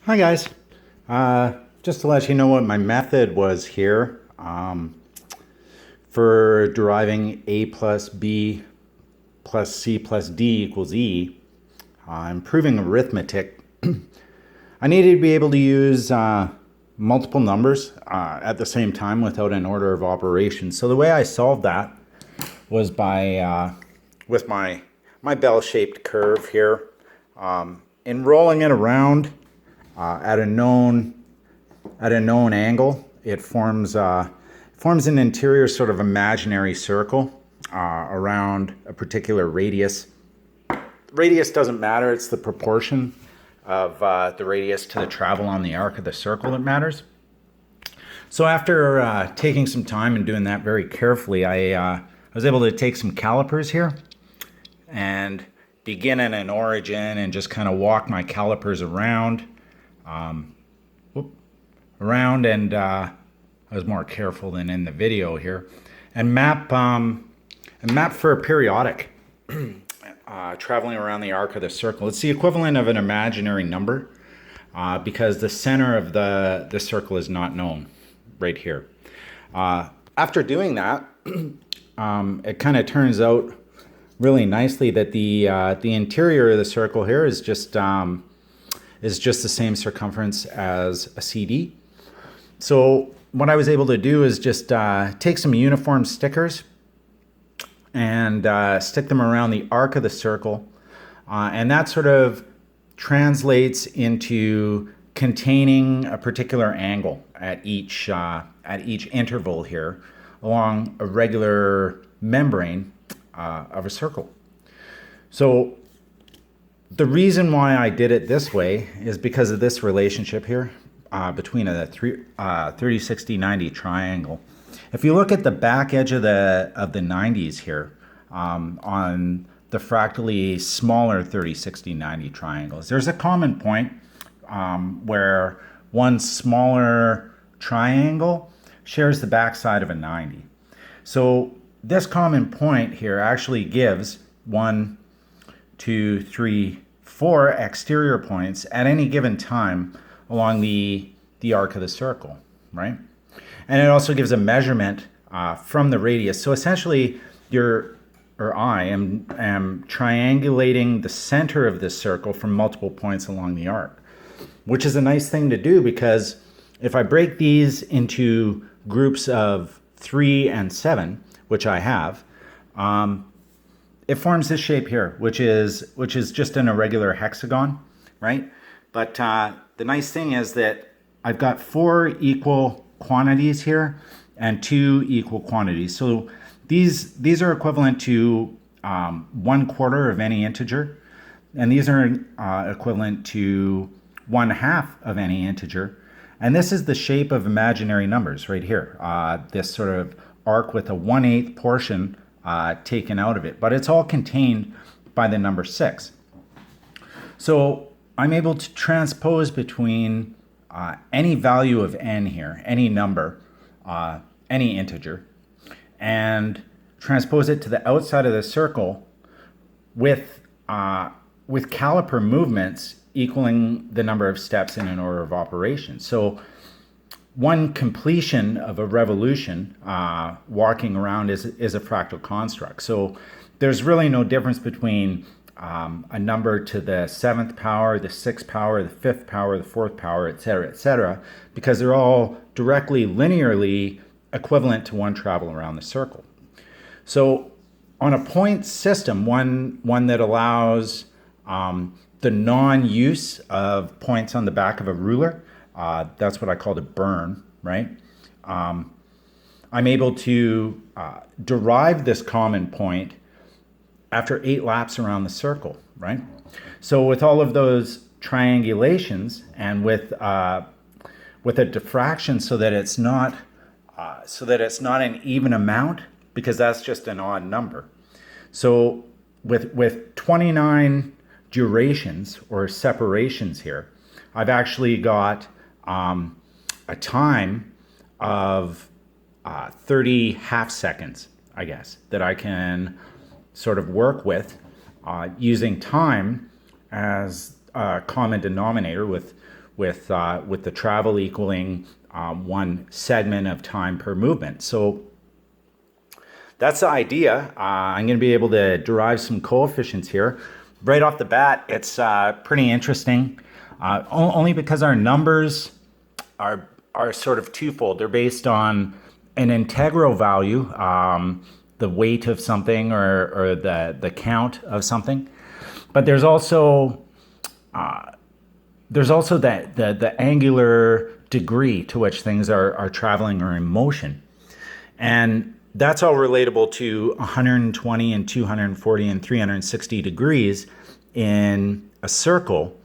Hi guys. Just to let you know what my method was here for deriving a plus b plus c plus d equals e, improving arithmetic. I needed to be able to use multiple numbers at the same time without an order of operations. So the way I solved that was by with my bell-shaped curve here, in rolling it around at a known angle. It forms an interior sort of imaginary circle around a particular radius. Radius doesn't matter, it's the proportion of the radius to the travel on the arc of the circle that matters. So after taking some time and doing that very carefully, I was able to take some calipers here and begin at an origin and just kind of walk my calipers around. And I was more careful than in the video here, and map for a periodic traveling around the arc of the circle. It's the equivalent of an imaginary number because the center of the circle is not known right here. After doing that, it kind of turns out really nicely that the interior of the circle here is just the same circumference as a CD. So what I was able to do is just take some uniform stickers and stick them around the arc of the circle, and that sort of translates into containing a particular angle at each interval here along a regular membrane of a circle. So the reason why I did it this way is because of this relationship here between a 30, 60, 90 triangle. If you look at the back edge of the 90s here on the fractally smaller 30, 60, 90 triangles, there's a common point where one smaller triangle shares the backside of a 90. So this common point here actually gives 1, 2, 3, 4 exterior points at any given time along the arc of the circle, right? And it also gives a measurement from the radius. So essentially, I am triangulating the center of this circle from multiple points along the arc, which is a nice thing to do because if I break these into groups of 3 and 7, which I have, it forms this shape here, which is just an irregular hexagon, right? But the nice thing is that I've got 4 equal quantities here and 2 equal quantities. So these are equivalent to 1/4 of any integer, and these are equivalent to 1/2 of any integer. And this is the shape of imaginary numbers right here, this sort of arc with a 1/8 portion taken out of it, but it's all contained by the number 6. So I'm able to transpose between any value of n here, any number, any integer, and transpose it to the outside of the circle with caliper movements equaling the number of steps in an order of operations. So one completion of a revolution walking around is a fractal construct. So there's really no difference between a number to the 7th power, the 6th power, the 5th power, the 4th power, etc., because they're all directly linearly equivalent to one travel around the circle. So on a point system, one that allows the non-use of points on the back of a ruler, that's what I called a burn, right? I'm able to derive this common point after 8 laps around the circle, right? So with all of those triangulations and with a diffraction so that it's not an even amount, because that's just an odd number. So with 29 durations or separations here, I've actually got a time of 30 half seconds, I guess, that I can sort of work with using time as a common denominator with with the travel equaling one segment of time per movement. So that's the idea. I'm going to be able to derive some coefficients here. Right off the bat, it's pretty interesting, only because our numbers are sort of twofold. They're based on an integral value, the weight of something or the count of something. But there's also the angular degree to which things are traveling or in motion. And that's all relatable to 120 and 240 and 360 degrees in a circle,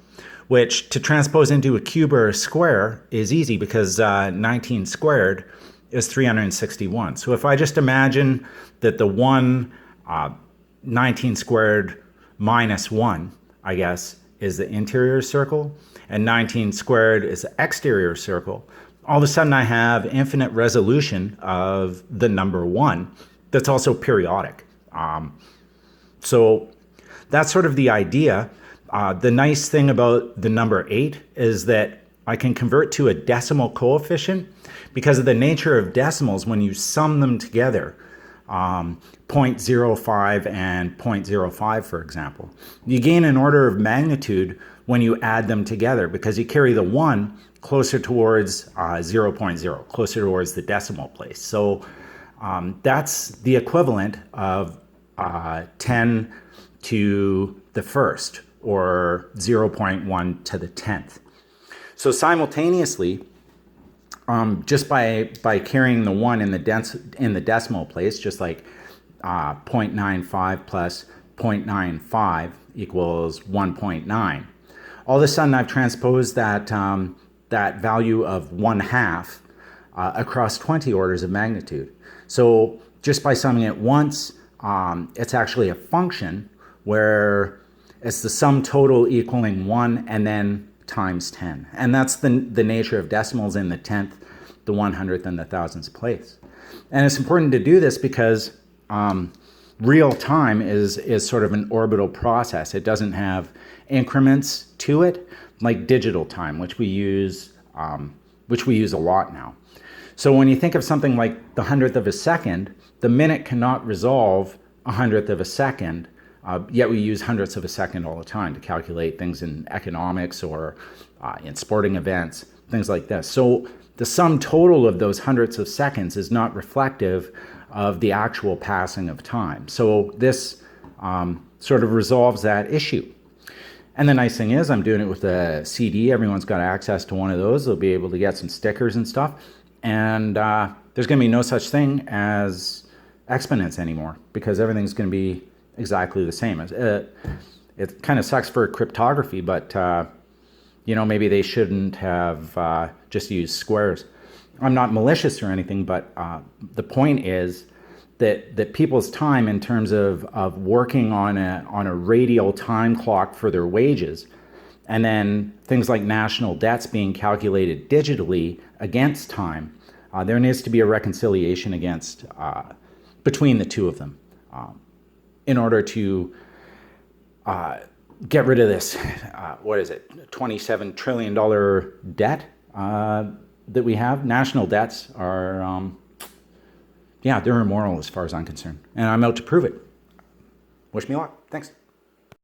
which to transpose into a cube or a square is easy because 19 squared is 361. So if I just imagine that the 19 squared minus 1, I guess, is the interior circle, and 19 squared is the exterior circle, all of a sudden I have infinite resolution of the number 1 that's also periodic. So that's sort of the idea. The nice thing about the number 8 is that I can convert to a decimal coefficient because of the nature of decimals. When you sum them together, 0.05 and 0.05, for example, you gain an order of magnitude when you add them together because you carry the 1 closer towards 0.0, closer towards the decimal place. So that's the equivalent of 10 to the first, or 0.1 to the 10th. So simultaneously, just by carrying the 1 in the decimal place, just like 0.95 plus 0.95 equals 1.9. All of a sudden, I've transposed that value of 1/2 across 20 orders of magnitude. So just by summing it once, it's actually a function where it's the sum total equaling 1 and then times 10. And that's the nature of decimals in the 10th, the 100th, and the thousandths place. And it's important to do this because real time is sort of an orbital process. It doesn't have increments to it like digital time, which we use a lot now. So when you think of something like the 100th of a second, the minute cannot resolve a 100th of a second, yet we use hundredths of a second all the time to calculate things in economics or in sporting events, things like this. So the sum total of those hundredths of seconds is not reflective of the actual passing of time. So this sort of resolves that issue. And the nice thing is I'm doing it with a CD. Everyone's got access to one of those. They'll be able to get some stickers and stuff. And there's going to be no such thing as exponents anymore because everything's going to be exactly the same. It kind of sucks for cryptography, but maybe they shouldn't have just used squares. I'm not malicious or anything, but the point is that people's time in terms of working on a radial time clock for their wages, and then things like national debts being calculated digitally against time, there needs to be a reconciliation between the two of them in order to get rid of this, $27 trillion debt that we have. National debts are, they're immoral as far as I'm concerned. And I'm out to prove it. Wish me luck. Thanks.